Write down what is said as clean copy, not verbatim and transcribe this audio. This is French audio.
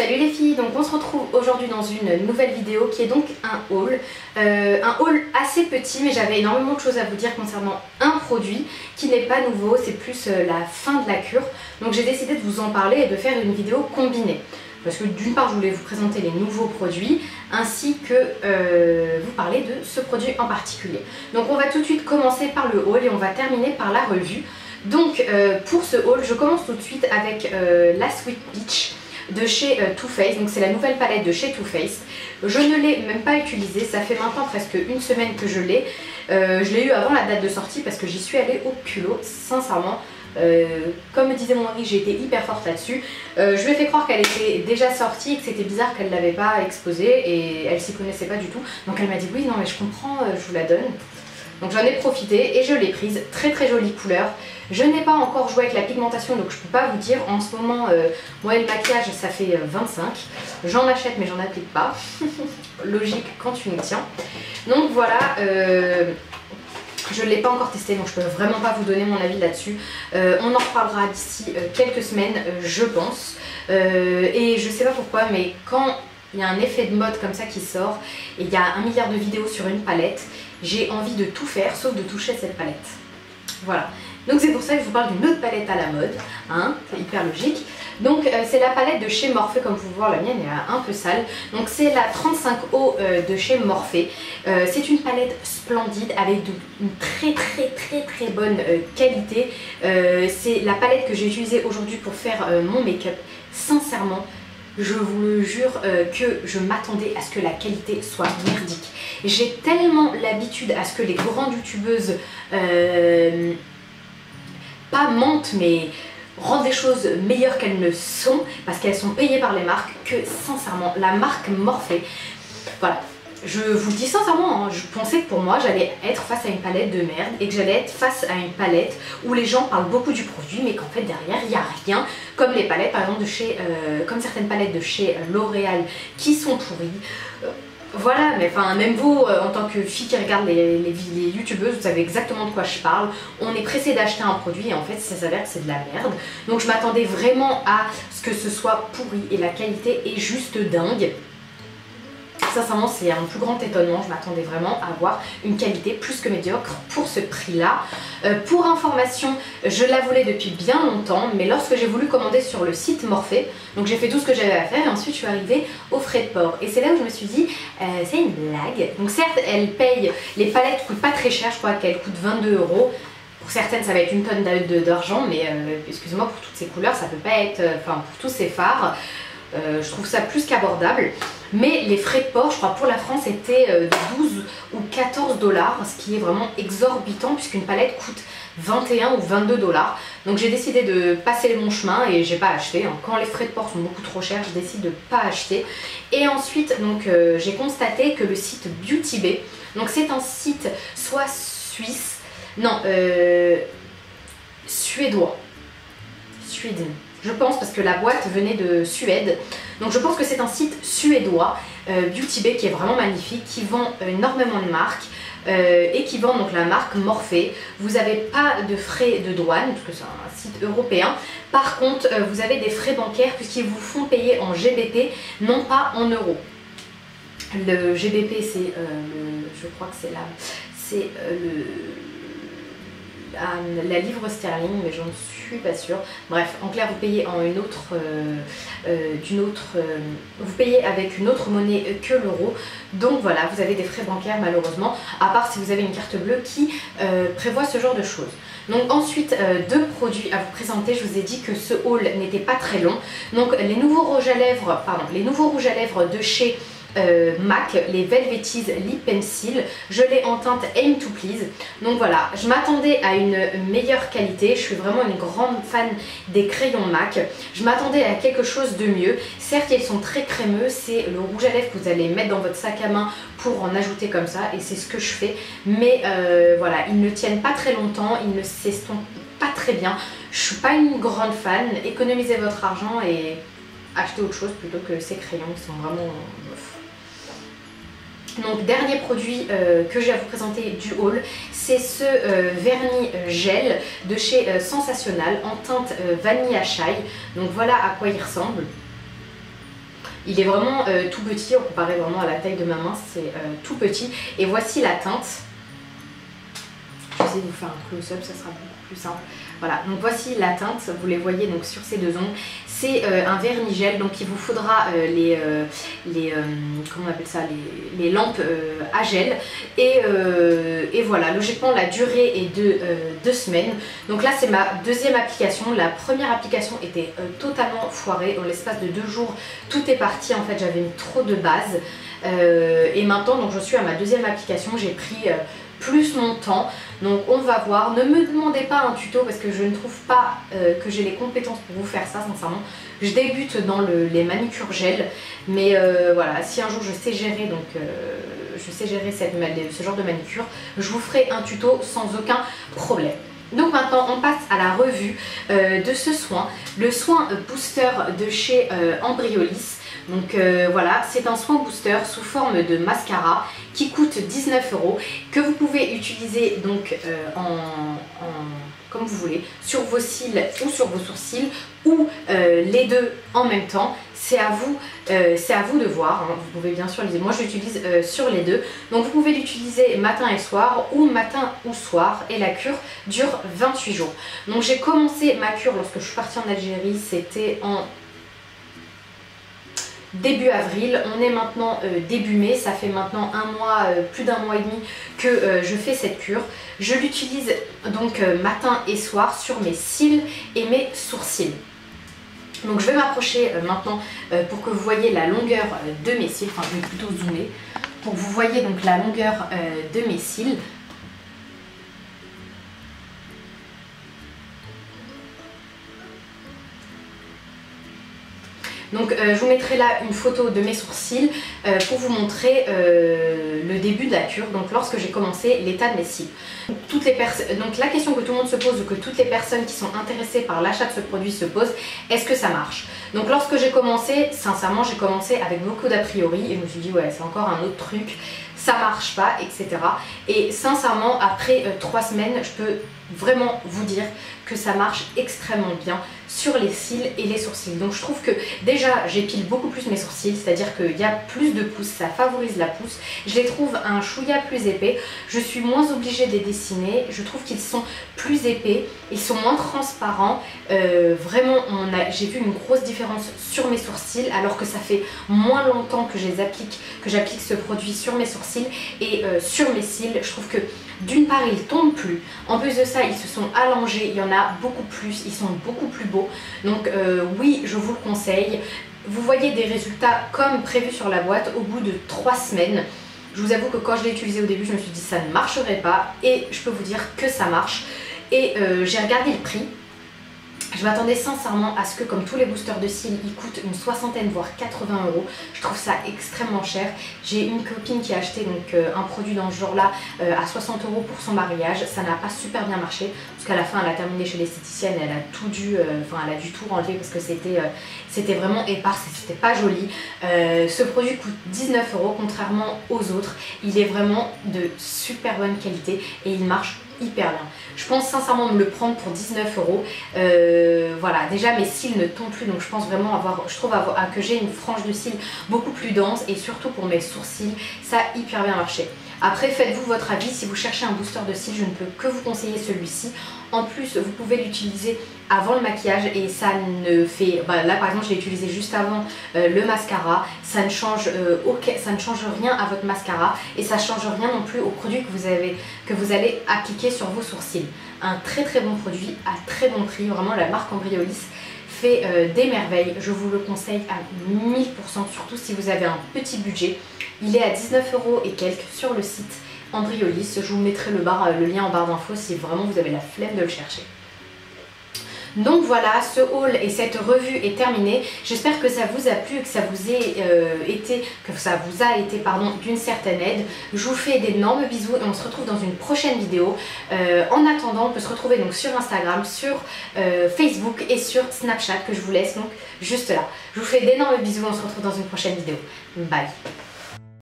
Salut les filles, donc on se retrouve aujourd'hui dans une nouvelle vidéo qui est donc un haul assez petit, mais j'avais énormément de choses à vous dire concernant un produit qui n'est pas nouveau, c'est plus la fin de la cure. Donc j'ai décidé de vous en parler et de faire une vidéo combinée. Parce que d'une part je voulais vous présenter les nouveaux produits ainsi que vous parler de ce produit en particulier. Donc on va tout de suite commencer par le haul et on va terminer par la revue. Donc pour ce haul je commence tout de suite avec la Sweet Peach de chez Too Faced. Donc c'est la nouvelle palette de chez Too Faced. Je ne l'ai même pas utilisée, ça fait maintenant presque une semaine que je l'ai. Je l'ai eu avant la date de sortie parce que j'y suis allée au culot, sincèrement. Comme me disait mon mari, j'ai été hyper forte là-dessus. Je lui ai fait croire qu'elle était déjà sortie et que c'était bizarre qu'elle ne l'avait pas exposée et elle s'y connaissait pas du tout. Donc elle m'a dit oui, non mais je comprends, je vous la donne. Donc j'en ai profité et je l'ai prise. Très très jolie couleur. Je n'ai pas encore joué avec la pigmentation, donc je ne peux pas vous dire. En ce moment, moi et le maquillage ça fait 25. J'en achète mais j'en applique pas. Logique quand tu nous tiens. Donc voilà. Je ne l'ai pas encore testé, donc je peux vraiment pas vous donner mon avis là-dessus. On en reparlera d'ici quelques semaines, je pense. Et je sais pas pourquoi, mais quand il y a un effet de mode comme ça qui sort, et il y a 1 milliard de vidéos sur une palette, j'ai envie de tout faire sauf de toucher cette palette. Voilà. Donc c'est pour ça que je vous parle d'une autre palette à la mode, hein, c'est hyper logique. Donc c'est la palette de chez Morphe, comme vous pouvez voir la mienne est un peu sale. Donc c'est la 35O de chez Morphe. C'est une palette splendide avec une très bonne qualité. C'est la palette que j'ai utilisée aujourd'hui pour faire mon make-up. Sincèrement, je vous le jure que je m'attendais à ce que la qualité soit merdique. J'ai tellement l'habitude à ce que les grandes youtubeuses pas mentent mais rendent des choses meilleures qu'elles ne sont parce qu'elles sont payées par les marques, que sincèrement la marque Morphe, voilà, je vous le dis sincèrement, hein, je pensais que pour moi j'allais être face à une palette de merde et que j'allais être face à une palette où les gens parlent beaucoup du produit mais qu'en fait derrière il n'y a rien, comme les palettes par exemple de chez comme certaines palettes de chez L'Oréal qui sont pourries. Voilà, mais enfin même vous en tant que fille qui regarde les youtubeuses, vous savez exactement de quoi je parle. On est pressé d'acheter un produit et en fait ça s'avère que c'est de la merde. Donc je m'attendais vraiment à ce que ce soit pourri et la qualité est juste dingue. Sincèrement c'est un plus grand étonnement, je m'attendais vraiment à avoir une qualité plus que médiocre pour ce prix là. Pour information, je la voulais depuis bien longtemps, mais lorsque j'ai voulu commander sur le site Morphe, donc j'ai fait tout ce que j'avais à faire et ensuite je suis arrivée aux frais de port. Et c'est là où je me suis dit, c'est une blague. Donc certes elle paye, les palettes coûtent pas très cher, je crois qu'elles coûtent 22 €. Pour certaines ça va être une tonne d'argent, mais excusez-moi, pour toutes ces couleurs ça peut pas être, enfin pour tous ces fards. Je trouve ça plus qu'abordable, mais les frais de port je crois pour la France étaient de 12 ou 14 $, ce qui est vraiment exorbitant puisqu'une palette coûte 21 ou 22 $. Donc j'ai décidé de passer mon chemin et j'ai pas acheté, hein. Quand les frais de port sont beaucoup trop chers je décide de pas acheter. Et ensuite donc j'ai constaté que le site Beauty Bay, donc c'est un site soit suisse, non suédois, je pense, parce que la boîte venait de Suède. Donc je pense que c'est un site suédois, Beauty Bay, qui est vraiment magnifique, qui vend énormément de marques et qui vend donc la marque Morphe. Vous n'avez pas de frais de douane, puisque c'est un site européen. Par contre, vous avez des frais bancaires puisqu'ils vous font payer en GBP, non pas en euros. Le GBP, c'est je crois que c'est là, c'est la livre sterling, mais j'en suis pas sûre. Bref, en clair vous payez en une autre, vous payez avec une autre monnaie que l'euro. Donc voilà, vous avez des frais bancaires malheureusement, à part si vous avez une carte bleue qui prévoit ce genre de choses. Donc ensuite, deux produits à vous présenter. Je vous ai dit que ce haul n'était pas très long. Donc les nouveaux rouges à lèvres de chez MAC, les Velveties Lip Pencil, je l'ai en teinte Aim to Please. Donc voilà, je m'attendais à une meilleure qualité, je suis vraiment une grande fan des crayons MAC, je m'attendais à quelque chose de mieux. Certes ils sont très crémeux, c'est le rouge à lèvres que vous allez mettre dans votre sac à main pour en ajouter comme ça et c'est ce que je fais, mais voilà, ils ne tiennent pas très longtemps, ils ne s'estompent pas très bien. Je suis pas une grande fan, économisez votre argent et achetez autre chose plutôt que ces crayons qui sont vraiment bof. Donc dernier produit que j'ai à vous présenter du haul, c'est ce vernis gel de chez Sensationnel en teinte vanilla chai. Donc voilà à quoi il ressemble. Il est vraiment tout petit, comparé vraiment à la taille de ma main, c'est tout petit. Et voici la teinte. Je vais essayer de vous faire un close-up, ça sera beaucoup plus simple. Voilà, donc voici la teinte, vous les voyez donc sur ces deux ongles. C'est un vernis gel, donc il vous faudra comment on appelle ça, les lampes à gel. Et voilà, logiquement la durée est de 2 semaines. Donc là c'est ma deuxième application. La première application était totalement foirée. En l'espace de 2 jours, tout est parti. En fait, j'avais mis trop de base. Et maintenant, donc, je suis à ma deuxième application. J'ai pris plus mon temps, donc on va voir. Ne me demandez pas un tuto parce que je ne trouve pas que j'ai les compétences pour vous faire ça, sincèrement. Je débute dans les manicures gel, mais voilà, si un jour je sais gérer, donc je sais gérer ce genre de manicure, je vous ferai un tuto sans aucun problème. Donc maintenant on passe à la revue de ce soin, le soin booster de chez Embryolisse. Donc voilà, c'est un soin booster sous forme de mascara qui coûte 19 € que vous pouvez utiliser donc comme vous voulez, sur vos cils ou sur vos sourcils ou les deux en même temps. C'est à vous de voir, hein. Vous pouvez bien sûr l'utiliser. Moi je l'utilise sur les deux. Donc vous pouvez l'utiliser matin et soir ou matin ou soir et la cure dure 28 jours. Donc j'ai commencé ma cure lorsque je suis partie en Algérie, c'était en début avril. On est maintenant début mai, ça fait maintenant un mois, plus d'un mois et demi que je fais cette cure. Je l'utilise donc matin et soir sur mes cils et mes sourcils. Donc je vais m'approcher maintenant pour que vous voyez la longueur de mes cils, enfin je vais plutôt zoomer, pour que vous voyez donc la longueur de mes cils. Donc je vous mettrai là une photo de mes sourcils pour vous montrer le début de la cure, donc lorsque j'ai commencé l'état de mes cils. Donc la question que tout le monde se pose ou que toutes les personnes qui sont intéressées par l'achat de ce produit se posent, est-ce que ça marche? Donc lorsque j'ai commencé, sincèrement j'ai commencé avec beaucoup d'a priori et je me suis dit ouais c'est encore un autre truc, ça marche pas, etc. Et sincèrement après 3 semaines je peux vraiment vous dire que ça marche extrêmement bien sur les cils et les sourcils. Donc je trouve que déjà j'épile beaucoup plus mes sourcils, c'est-à-dire qu'il y a plus de pousse, ça favorise la pousse. Je les trouve un chouïa plus épais, je suis moins obligée de les dessiner, je trouve qu'ils sont plus épais, ils sont moins transparents. Vraiment j'ai vu une grosse différence sur mes sourcils alors que ça fait moins longtemps que j'applique ce produit sur mes sourcils et sur mes cils. Je trouve que d'une part ils tombent plus, en plus de ça ils se sont allongés, il y en a beaucoup plus, ils sont beaucoup plus beaux. Donc oui je vous le conseille. Vous voyez des résultats comme prévu sur la boîte au bout de 3 semaines. Je vous avoue que quand je l'ai utilisé au début je me suis dit ça ne marcherait pas et je peux vous dire que ça marche. Et j'ai regardé le prix. Je m'attendais sincèrement à ce que, comme tous les boosters de cils, ils coûtent une soixantaine voire 80 €. Je trouve ça extrêmement cher. J'ai une copine qui a acheté donc un produit dans ce genre-là à 60 € pour son mariage. Ça n'a pas super bien marché parce qu'à la fin, elle a terminé chez l'esthéticienne. Elle a tout dû, elle a dû tout enlever parce que c'était vraiment épars et c'était pas joli. Ce produit coûte 19 € contrairement aux autres. Il est vraiment de super bonne qualité et il marche hyper bien. Je pense sincèrement me le prendre pour 19 €. Voilà, déjà mes cils ne tombent plus, donc je pense vraiment que j'ai une frange de cils beaucoup plus dense et surtout pour mes sourcils, ça a hyper bien marché. Après, faites-vous votre avis. Si vous cherchez un booster de cils, je ne peux que vous conseiller celui-ci. En plus, vous pouvez l'utiliser avant le maquillage et ça ne fait... là, par exemple, je l'ai utilisé juste avant le mascara. Ça ne change rien à votre mascara et ça ne change rien non plus au produit que vous allez appliquer sur vos sourcils. Un très très bon produit à très bon prix. Vraiment, la marque Embryolisse fait des merveilles. Je vous le conseille à 1000%, surtout si vous avez un petit budget. Il est à 19 € et quelques sur le site Embryolisse. Je vous mettrai le lien en barre d'infos si vraiment vous avez la flemme de le chercher. Donc voilà, ce haul et cette revue est terminée. J'espère que ça vous a plu et que ça vous a été d'une certaine aide. Je vous fais d'énormes bisous et on se retrouve dans une prochaine vidéo. En attendant, on peut se retrouver donc sur Instagram, sur Facebook et sur Snapchat que je vous laisse donc juste là. Je vous fais d'énormes bisous et on se retrouve dans une prochaine vidéo. Bye.